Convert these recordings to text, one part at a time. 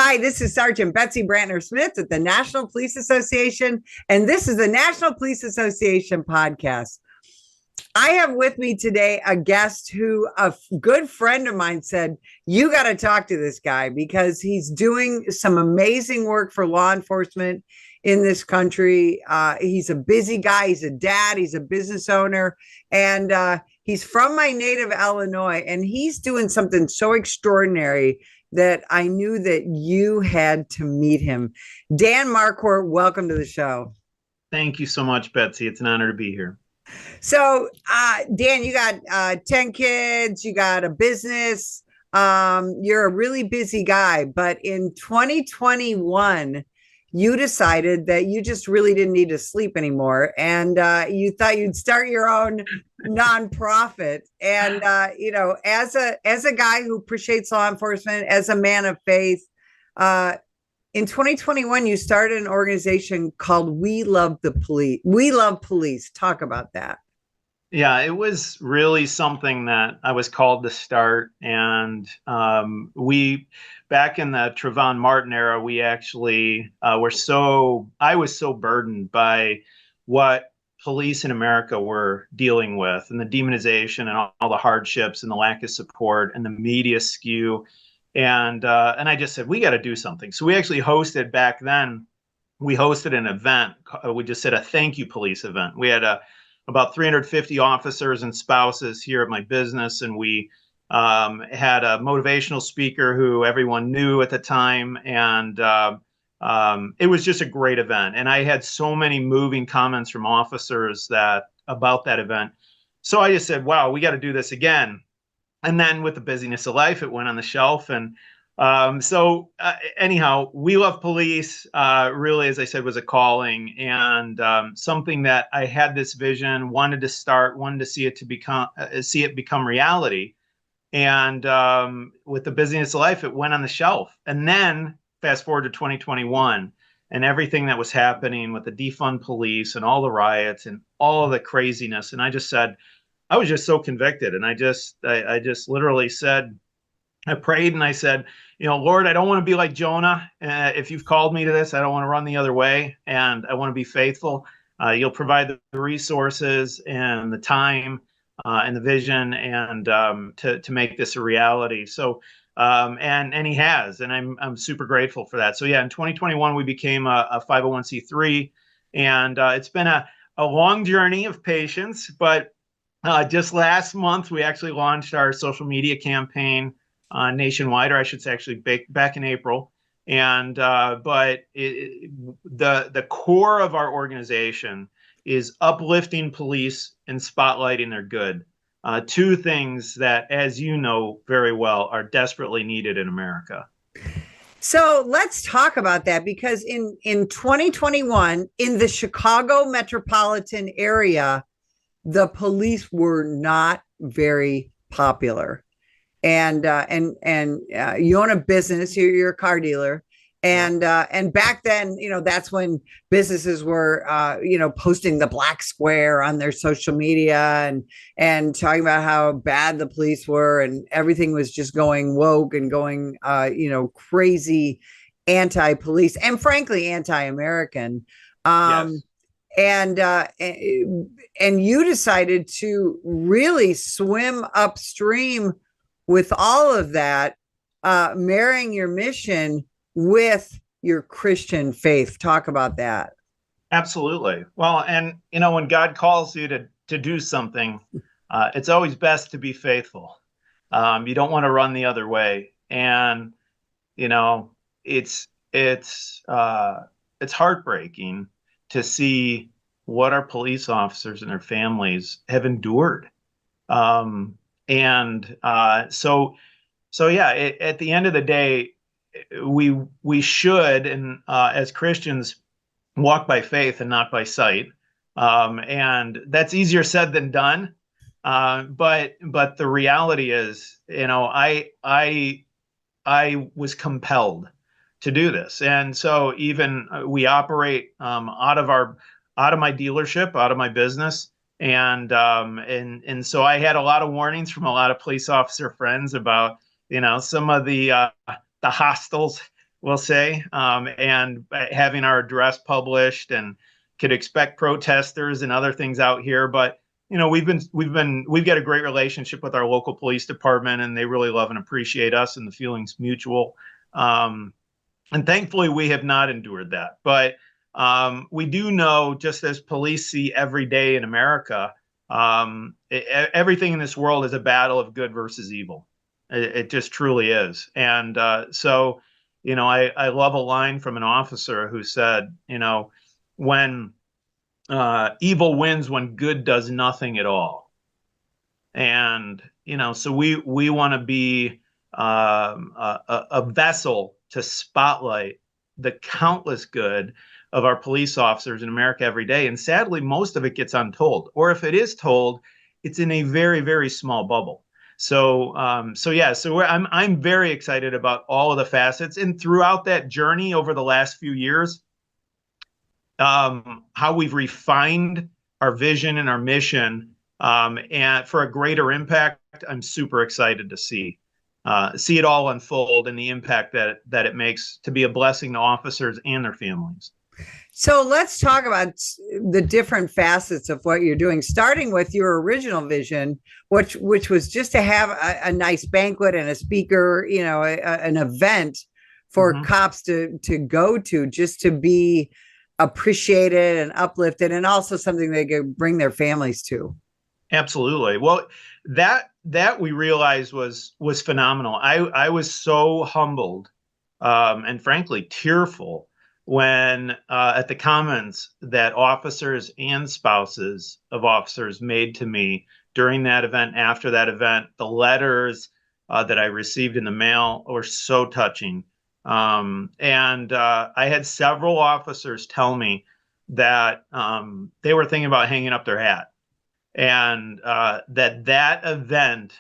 Hi, this is Sergeant Betsy Brantner Smith at the National Police Association, and this is the National Police Association podcast. I have with me today a guest who a good friend of mine said, you got to talk to this guy because he's doing some amazing work for law enforcement in this country. He's a busy guy. He's a dad. He's a business owner. And he's from my native Illinois. And he's doing something so extraordinary that I knew that you had to meet him. Dan Marquardt, welcome to the show. Thank you so much, Betsy. It's an honor to be here. So, Dan, you got 10 kids, you got a business, you're a really busy guy, but in 2021, you decided that you just really didn't need to sleep anymore. And you thought you'd start your own nonprofit. And, as a guy who appreciates law enforcement, as a man of faith, in 2021, you started an organization called We Love the Police. We Love Police. Talk about that. Yeah, it was really something that I was called to start. And back in the Trayvon Martin era, we actually I was so burdened by what police in America were dealing with and the demonization and all the hardships and the lack of support and the media skew. And I just said, we got to do something. So we actually hosted back then. We hosted an event. We just did a thank you police event. We had about 350 officers and spouses here at my business. And we had a motivational speaker who everyone knew at the time. And it was just a great event. And I had so many moving comments from officers about that event. So I just said, wow, we got to do this again. And then with the busyness of life, it went on the shelf. And anyhow, We Love Police really, as I said, was a calling and something that I had this vision, wanted to see it become reality. And with the busyness of life, it went on the shelf. And then fast forward to 2021 and everything that was happening with the defund police and all the riots and all of the craziness. And I just said, I was just so convicted. And I just literally said, I prayed and I said, Lord, I don't want to be like Jonah. If you've called me to this, I don't want to run the other way. And I want to be faithful. You'll provide the resources and the time and the vision and to make this a reality. So and he has, and I'm super grateful for that. So yeah, in 2021, we became a 501c3, and it's been a long journey of patience, but just last month, we actually launched our social media campaign nationwide, or I should say actually back in April. And but the core of our organization is uplifting police and spotlighting their good. Two things that, as you know very well, are desperately needed in America. So let's talk about that, because in 2021, in the Chicago metropolitan area, the police were not very popular. And you own a business, you're a car dealer. And back then, that's when businesses were, posting the black square on their social media and talking about how bad the police were, and everything was just going woke and going, crazy anti-police and frankly, anti-American. Yes. And you decided to really swim upstream with all of that, marrying your mission with your Christian faith. Talk about that. Absolutely. Well, and when God calls you to do something, it's always best to be faithful. You don't want to run the other way, and it's heartbreaking to see what our police officers and their families have endured. So yeah, at the end of the day, we should, and as Christians, walk by faith and not by sight. And that's easier said than done. But the reality is, I was compelled to do this. And so even we operate out of my dealership, out of my business. And so I had a lot of warnings from a lot of police officer friends about, some of the hostiles we'll say, and having our address published, and could expect protesters and other things out here. But we've got a great relationship with our local police department, and they really love and appreciate us, and the feeling's mutual. And thankfully, we have not endured that. But we do know, just as police see every day in America, everything in this world is a battle of good versus evil. It just truly is. And so, I love a line from an officer who said, when evil wins when good does nothing at all. And, so we want to be a vessel to spotlight the countless good of our police officers in America every day. And sadly, most of it gets untold, or if it is told, it's in a very, very small bubble. So I'm very excited about all of the facets, and throughout that journey over the last few years, how we've refined our vision and our mission, and for a greater impact. I'm super excited to see it all unfold, and the impact that it makes to be a blessing to officers and their families. So let's talk about the different facets of what you're doing, starting with your original vision, which was just to have a nice banquet and a speaker, an event for cops to go to, just to be appreciated and uplifted, and also something they could bring their families to. Absolutely. Well, that we realized was phenomenal. I was so humbled, and frankly tearful, when at the comments that officers and spouses of officers made to me during that event, after that event. The letters that I received in the mail were so touching. And I had several officers tell me that they were thinking about hanging up their hat, and that event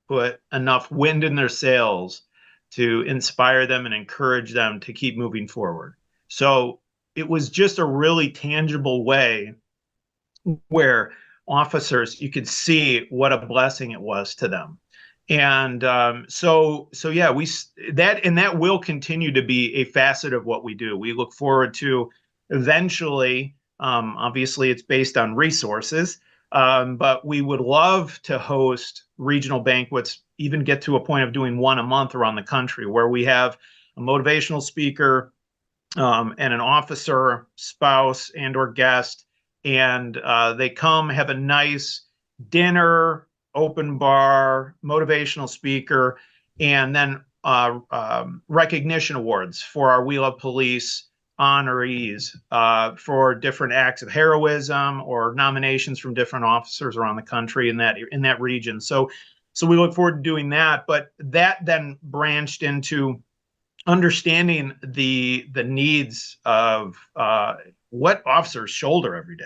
put enough wind in their sails to inspire them and encourage them to keep moving forward. So it was just a really tangible way where officers, you could see what a blessing it was to them. And so yeah, that will continue to be a facet of what we do. We look forward to eventually, obviously it's based on resources, but we would love to host regional banquets, even get to a point of doing one a month around the country, where we have a motivational speaker, and an officer, spouse, and or guest, and they come, have a nice dinner, open bar, motivational speaker, and then recognition awards for our We Love Police honorees for different acts of heroism or nominations from different officers around the country in that region. So we look forward to doing that. But that then branched into understanding the needs of what officers shoulder every day.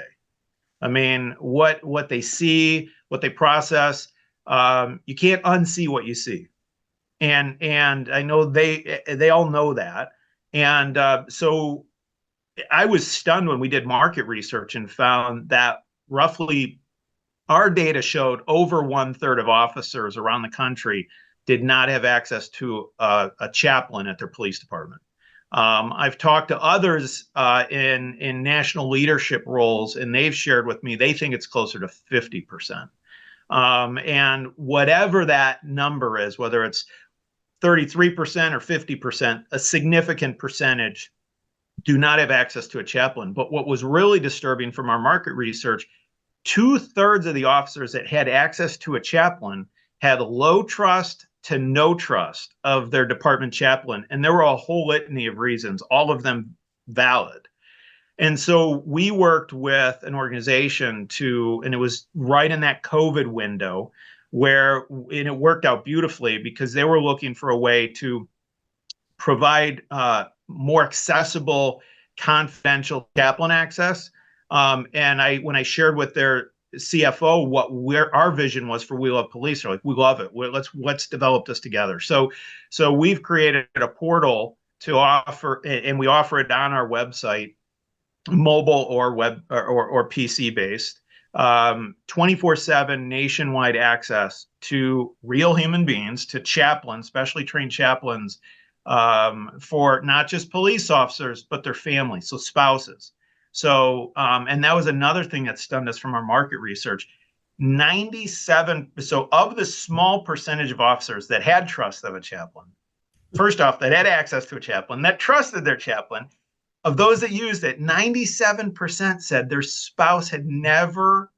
I mean, what they see, what they process. You can't unsee what you see, and I know they all know that. And so I was stunned when we did market research and found that roughly our data showed over 1/3 of officers around the country did not have access to a chaplain at their police department. I've talked to others in national leadership roles, and they've shared with me they think it's closer to 50%. And whatever that number is, whether it's 33% or 50%, a significant percentage do not have access to a chaplain. But what was really disturbing from our market research, 2/3 of the officers that had access to a chaplain had low trust to no trust of their department chaplain. And there were a whole litany of reasons, all of them valid. And so we worked with an organization and it was right in that COVID window and it worked out beautifully, because they were looking for a way to provide more accessible, confidential chaplain access. And when I shared with their CFO where our vision was for We Love Police, they're like, we love it. Let's develop this together. So we've created a portal to offer, and we offer it on our website, mobile or web or PC based, 24/7 nationwide access to real human beings, to chaplains, specially trained chaplains, for not just police officers, but their families, so spouses. So, and that was another thing that stunned us from our market research. 97, so of the small percentage of officers that had trust of a chaplain, first off, that had access to a chaplain, that trusted their chaplain, of those that used it, 97% said their spouse had never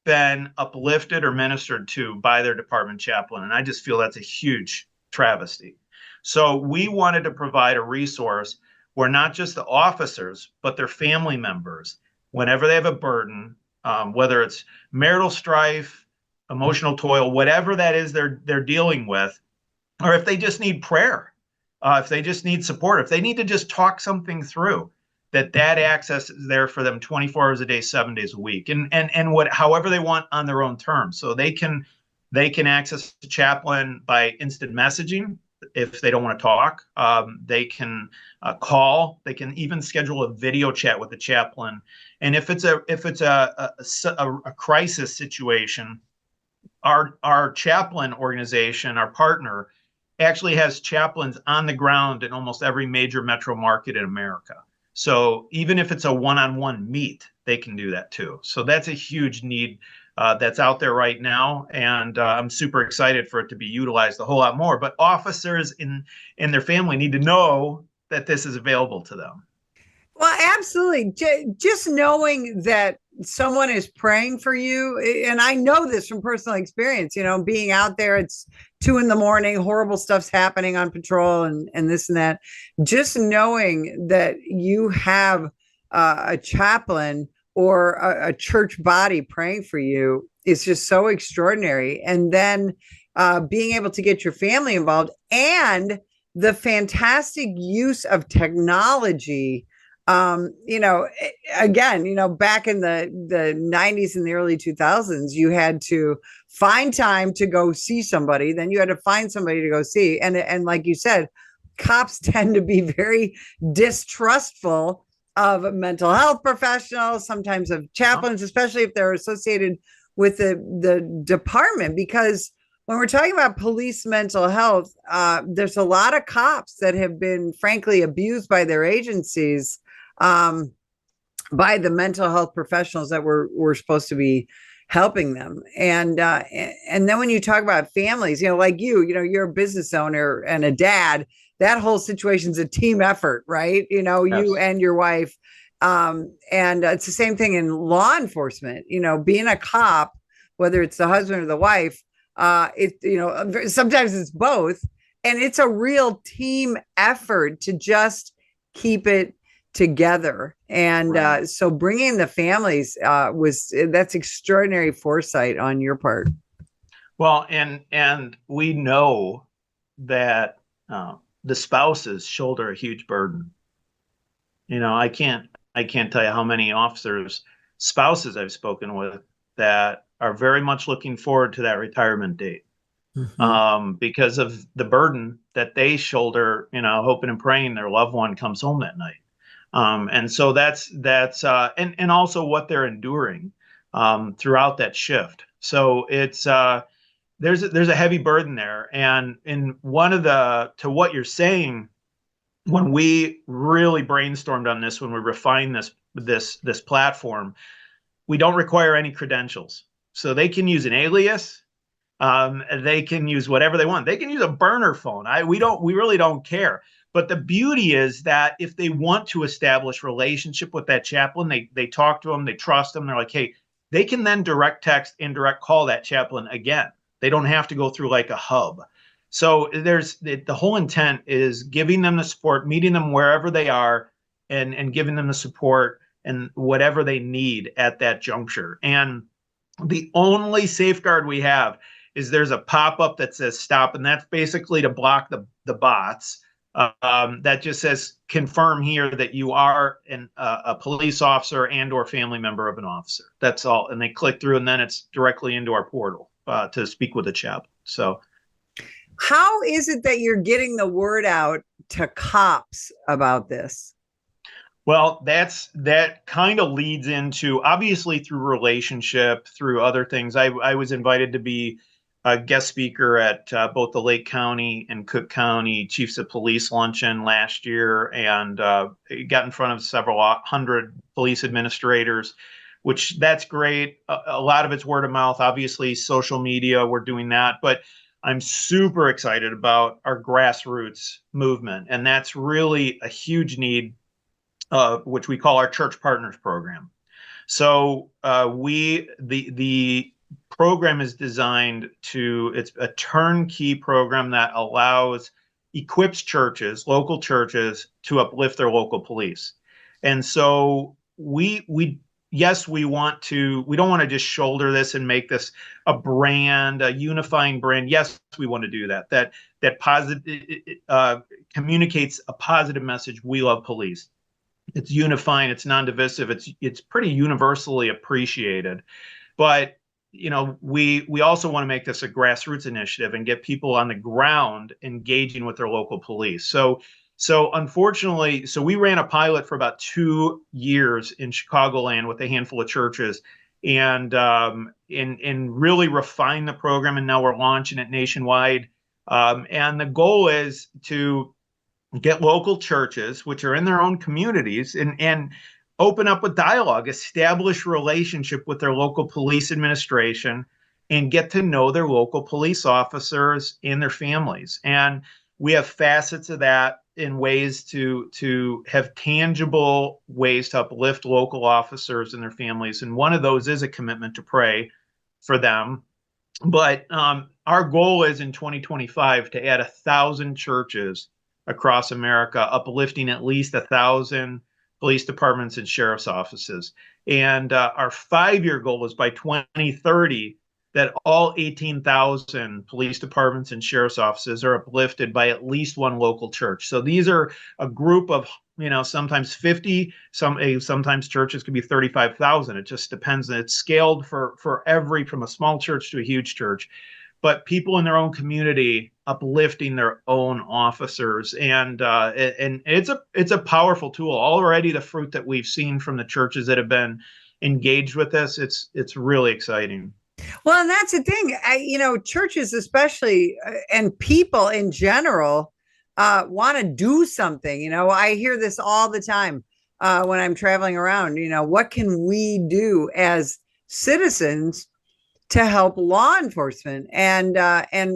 been uplifted or ministered to by their department chaplain. And I just feel that's a huge travesty. So we wanted to provide a resource where not just the officers, but their family members, whenever they have a burden, whether it's marital strife, emotional toil, whatever that is they're dealing with, or if they just need prayer, if they just need support, if they need to just talk something through, that access is there for them 24 hours a day, 7 days a week, and what however they want on their own terms. So they can access the chaplain by instant messaging if they don't want to talk. They can call. They can even schedule a video chat with the chaplain. And if it's a crisis situation, our chaplain organization, our partner, actually has chaplains on the ground in almost every major metro market in America. So even if it's a one-on-one meet, they can do that too. So that's a huge need that's out there right now, and I'm super excited for it to be utilized a whole lot more. But officers and their family need to know that this is available to them. Well, absolutely. Just knowing that someone is praying for you, and I know this from personal experience, being out there, it's 2 a.m, horrible stuff's happening on patrol and this and that. Just knowing that you have a chaplain or a church body praying for you is just so extraordinary. And then being able to get your family involved and the fantastic use of technology. Again, back in the 90s and the early 2000s, you had to find time to go see somebody. Then you had to find somebody to go see. And like you said, cops tend to be very distrustful of mental health professionals, sometimes of chaplains, especially if they're associated with the department, because when we're talking about police mental health, there's a lot of cops that have been, frankly, abused by their agencies, by the mental health professionals that were supposed to be helping them. And then when you talk about families, like you're a business owner and a dad, that whole situation's a team effort, right? Yes. You and your wife. And it's the same thing in law enforcement, being a cop, whether it's the husband or the wife, sometimes it's both. And it's a real team effort to just keep it together. And right. So bringing the families that's extraordinary foresight on your part. Well, and we know that the spouses shoulder a huge burden. I can't tell you how many officers' spouses I've spoken with that are very much looking forward to that retirement date, because of the burden that they shoulder, hoping and praying their loved one comes home that night. And so that's and also what they're enduring throughout that shift. So it's there's a heavy burden there. And in to what you're saying, when we really brainstormed on this, when we refined this platform, we don't require any credentials. So they can use an alias. They can use whatever they want. They can use a burner phone. We really don't care. But the beauty is that if they want to establish relationship with that chaplain, they talk to them, they trust them. They're like, hey, they can then direct text and direct call that chaplain again. They don't have to go through like a hub. So the whole intent is giving them the support, meeting them wherever they are, and giving them the support and whatever they need at that juncture. And the only safeguard we have is there's a pop-up that says stop, and that's basically to block the bots. That just says confirm here that you are a police officer and or family member of an officer. That's all. And they click through, and then it's directly into our portal to speak with a chaplain. So how is it that you're getting the word out to cops about this? Well, that kind of leads into, obviously, through relationship, through other things. I was invited to be a guest speaker at both the Lake County and Cook County Chiefs of Police luncheon last year, and got in front of several hundred police administrators, which that's great. A lot of it's word of mouth, obviously social media, we're doing that, but I'm super excited about our grassroots movement, and that's really a huge need, which we call our Church Partners Program. So the program is designed it's a turnkey program that equips churches, local churches, to uplift their local police. And so yes, we don't want to just shoulder this and make this a brand, a unifying brand. Yes, we want to do that. That positive communicates a positive message. We love police. It's unifying. It's non-divisive. It's pretty universally appreciated. But we also want to make this a grassroots initiative and get people on the ground engaging with their local police. So unfortunately, we ran a pilot for about 2 years in Chicagoland with a handful of churches, and really refined the program. And now we're launching it nationwide. And the goal is to get local churches, which are in their own communities, and open up a dialogue, establish relationship with their local police administration, and get to know their local police officers and their families. And we have facets of that in ways to have tangible ways to uplift local officers and their families. And one of those is a commitment to pray for them. But our goal is in 2025 to add 1,000 churches across America, uplifting at least 1,000 police departments and sheriff's offices. And our 5-year goal is by 2030 that all 18,000 police departments and sheriff's offices are uplifted by at least one local church. So these are a group of, sometimes 50, sometimes churches could be 35,000. It just depends. It's scaled from a small church to a huge church. But people in their own community uplifting their own officers, and it's a powerful tool. Already, the fruit that we've seen from the churches that have been engaged with this, it's really exciting. Well, and that's the thing. Churches especially, and people in general, want to do something. I hear this all the time when I'm traveling around. What can we do as citizens to help law enforcement? And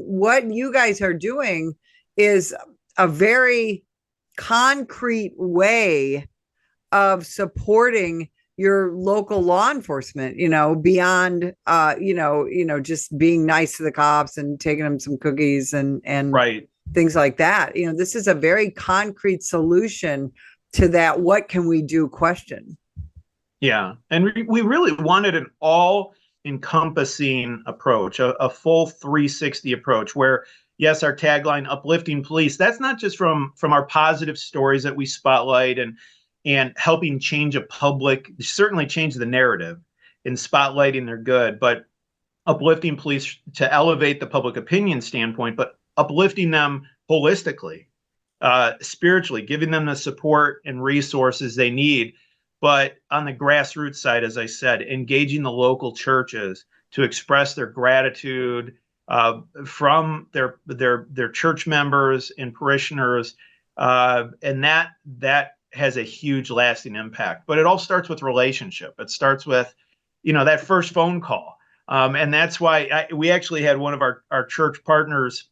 what you guys are doing is a very concrete way of supporting your local law enforcement, beyond just being nice to the cops and taking them some cookies and right. Things like that. This is a very concrete solution to that what can we do question. Yeah. And we really wanted an all encompassing approach, a full 360 approach where, yes, our tagline, uplifting police, that's not just from our positive stories that we spotlight and helping certainly change the narrative in spotlighting their good, but uplifting police to elevate the public opinion standpoint, but uplifting them holistically, spiritually, giving them the support and resources they need. But on the grassroots side, as I said, engaging the local churches to express their gratitude from their church members and parishioners, and that has a huge lasting impact. But it all starts with relationship. It starts with, that first phone call, and that's why we actually had one of our church partners,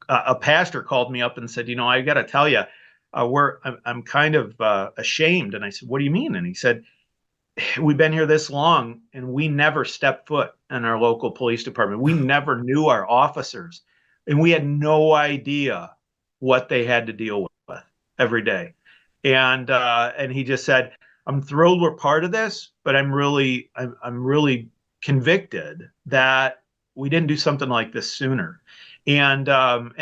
a pastor, called me up and said, I got to tell you, I'm kind of ashamed. And I said, what do you mean? And he said, we've been here this long and we never stepped foot in our local police department. We never knew our officers, and we had no idea what they had to deal with every day. And he just said, I'm thrilled we're part of this, but I'm really convicted that we didn't do something like this sooner. And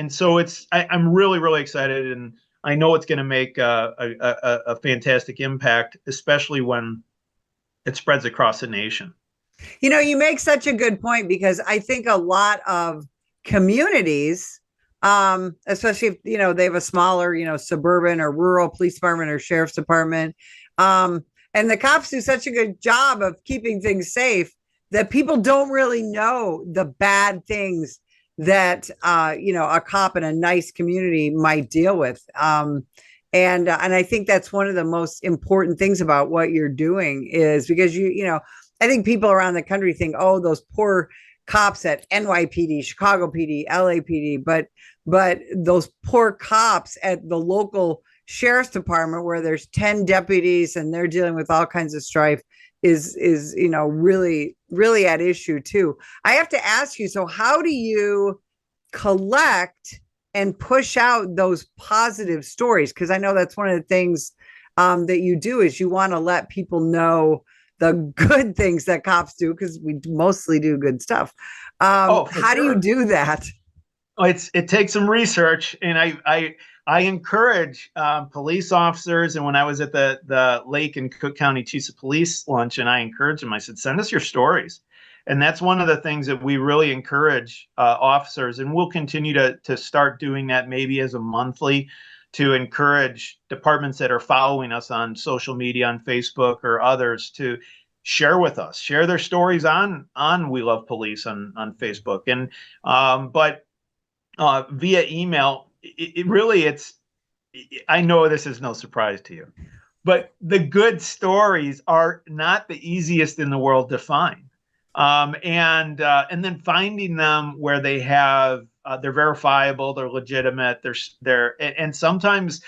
so I'm really, really excited, and I know it's going to make a fantastic impact, especially when it spreads across the nation. You make such a good point, because I think a lot of communities, especially if, they have a smaller, suburban or rural police department or sheriff's department, and the cops do such a good job of keeping things safe, that people don't really know the bad things that a cop in a nice community might deal with. And I think that's one of the most important things about what you're doing is because I think people around the country think, oh, those poor cops at NYPD, Chicago PD, LAPD, but those poor cops at the local sheriff's department where there's 10 deputies and they're dealing with all kinds of strife is really at issue too. I have to ask you, so how do you collect and push out those positive stories? Because I know that's one of the things that you do is you want to let people know the good things that cops do, because we mostly do good stuff. How do you do that? It takes some research, and I encourage police officers. And when I was at the Lake and Cook County Chiefs of Police luncheon, I encouraged them. I said, send us your stories. And that's one of the things that we really encourage officers, and we'll continue to start doing that maybe as a monthly, to encourage departments that are following us on social media, on Facebook or others, to share with us, share their stories on We Love Police on Facebook. And but via email, I know this is no surprise to you, but the good stories are not the easiest in the world to find. And then finding them where they have they're verifiable, they're legitimate, and sometimes,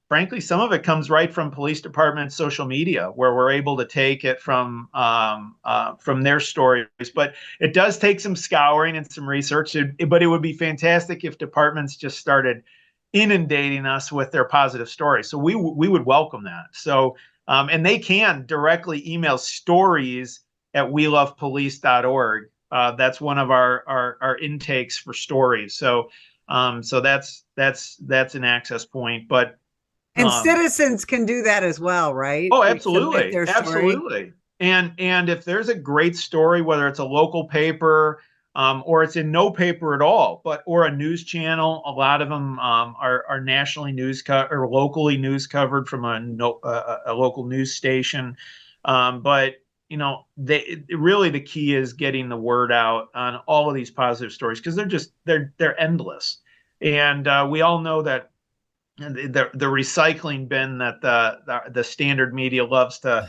frankly, some of it comes right from police department social media, where we're able to take it from their stories. But it does take some scouring and some research. But it would be fantastic if departments just started inundating us with their positive stories. So we would welcome that. So and they can directly email stories@welovepolice.org. That's one of our intakes for stories. So that's an access point. But and citizens can do that as well, right? Oh, absolutely, absolutely. And if there's a great story, whether it's a local paper or it's in no paper at all, or a news channel, a lot of them are nationally or locally news covered from a local news station. But really the key is getting the word out on all of these positive stories, because they're endless, and we all know that the recycling bin that the standard media loves to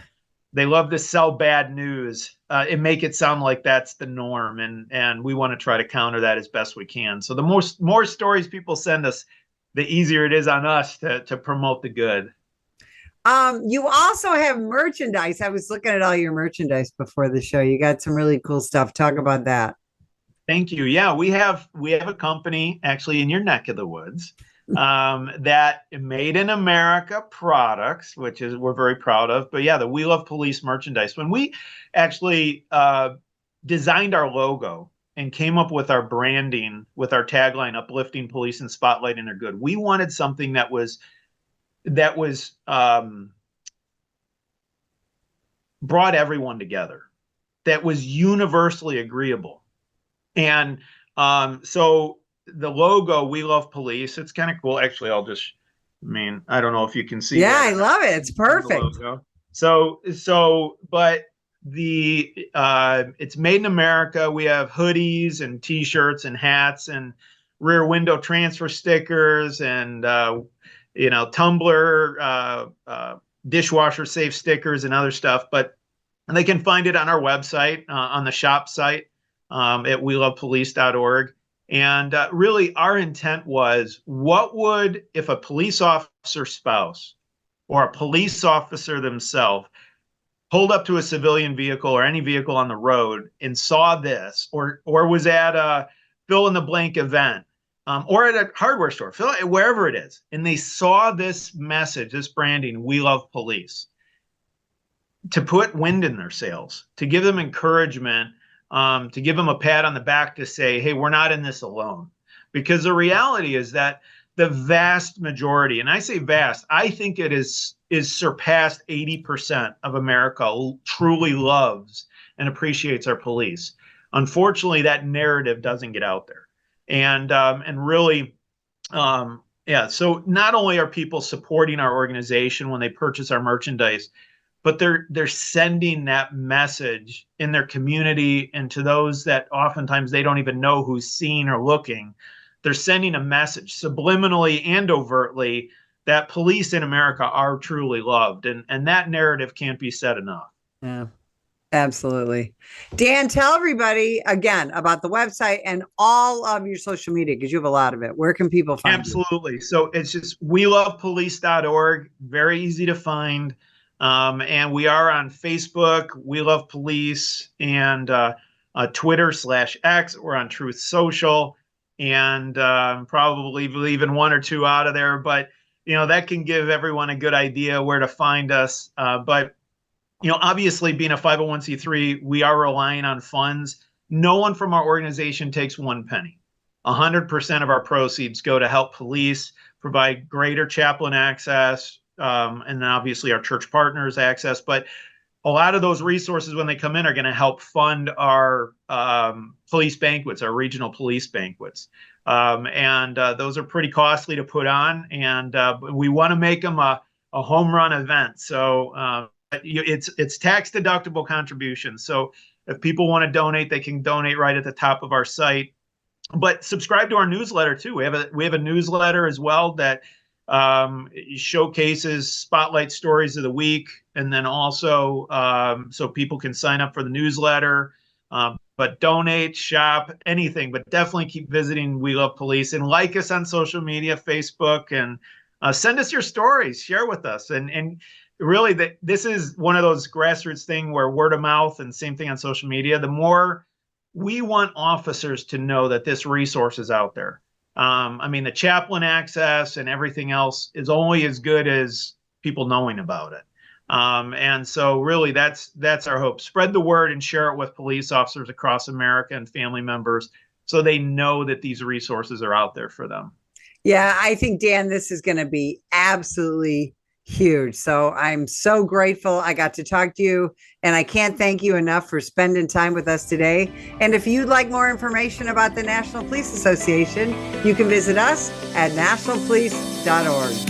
sell bad news and make it sound like that's the norm, and we want to try to counter that as best we can. So the more stories people send us, the easier it is on us to promote the good. You also have merchandise. I was looking at all your merchandise before the show. You got some really cool stuff. Talk about that. Thank you. Yeah, we have a company actually in your neck of the woods that made in America products, which we're very proud of. But yeah, the We Love Police merchandise. When we actually designed our logo and came up with our branding with our tagline, "Uplifting Police and Spotlighting Their Good," we wanted something that was brought everyone together, that was universally agreeable. And so the logo, We Love Police, it's kind of cool. Actually, I don't know if you can see. Yeah, I love it. It's perfect. But it's made in America. We have hoodies and T-shirts and hats and rear window transfer stickers and tumbler, dishwasher safe stickers and other stuff. But they can find it on our website, on the shop site at welovepolice.org. And really, our intent was, what would, if a police officer spouse or a police officer themselves pulled up to a civilian vehicle or any vehicle on the road and saw this, or was at a fill in the blank event, or at a hardware store, wherever it is, and they saw this message, this branding, "We Love Police," to put wind in their sails, to give them encouragement, to give them a pat on the back, to say, hey, we're not in this alone. Because the reality is that the vast majority, and I say vast, I think it is surpassed 80% of America truly loves and appreciates our police. Unfortunately, that narrative doesn't get out there. And really, so not only are people supporting our organization when they purchase our merchandise, but they're sending that message in their community and to those that oftentimes they don't even know who's seeing or looking. They're sending a message subliminally and overtly that police in America are truly loved. And that narrative can't be said enough. Yeah, absolutely. Dan, tell everybody again about the website and all of your social media, because you have a lot of it. Where can people find Absolutely. So it's just welovepolice.org, very easy to find. And we are on Facebook, We Love Police, and Twitter/X. We're on Truth Social, and probably leaving one or two out of there. But, that can give everyone a good idea where to find us. But, obviously being a 501c3, we are relying on funds. No one from our organization takes one penny. 100% of our proceeds go to help police, provide greater chaplain access, and then obviously our church partners access. But a lot of those resources, when they come in, are going to help fund our police banquets, our regional police banquets. And those are pretty costly to put on. And we want to make them a home run event. So it's tax deductible contributions. So if people want to donate, they can donate right at the top of our site. But subscribe to our newsletter too. We have a newsletter as well that showcases spotlight stories of the week, and then also so people can sign up for the newsletter. But donate, shop, anything. But definitely keep visiting We Love Police and like us on social media, Facebook, and send us your stories. Share with us. And really, this is one of those grassroots thing where word of mouth, and same thing on social media. The more we want officers to know that this resource is out there. The chaplain access and everything else is only as good as people knowing about it. And so really that's our hope. Spread the word and share it with police officers across America and family members so they know that these resources are out there for them. Yeah, I think, Dan, this is going to be absolutely huge. So I'm so grateful I got to talk to you, and I can't thank you enough for spending time with us today. And if you'd like more information about the National Police Association, you can visit us at nationalpolice.org.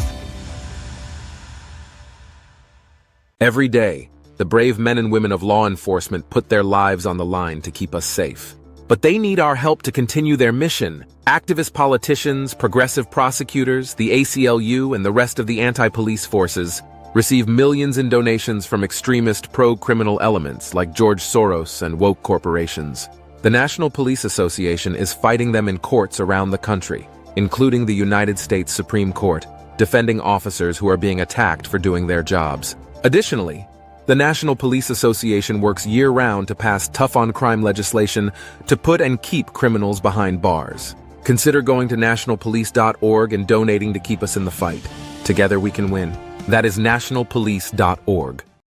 Every day, the brave men and women of law enforcement put their lives on the line to keep us safe. But they need our help to continue their mission. Activist politicians, progressive prosecutors, the ACLU, and the rest of the anti-police forces receive millions in donations from extremist pro-criminal elements like George Soros and woke corporations. The National Police Association is fighting them in courts around the country, including the United States Supreme Court, defending officers who are being attacked for doing their jobs. Additionally, the National Police Association works year-round to pass tough-on-crime legislation to put and keep criminals behind bars. Consider going to nationalpolice.org and donating to keep us in the fight. Together we can win. That is nationalpolice.org.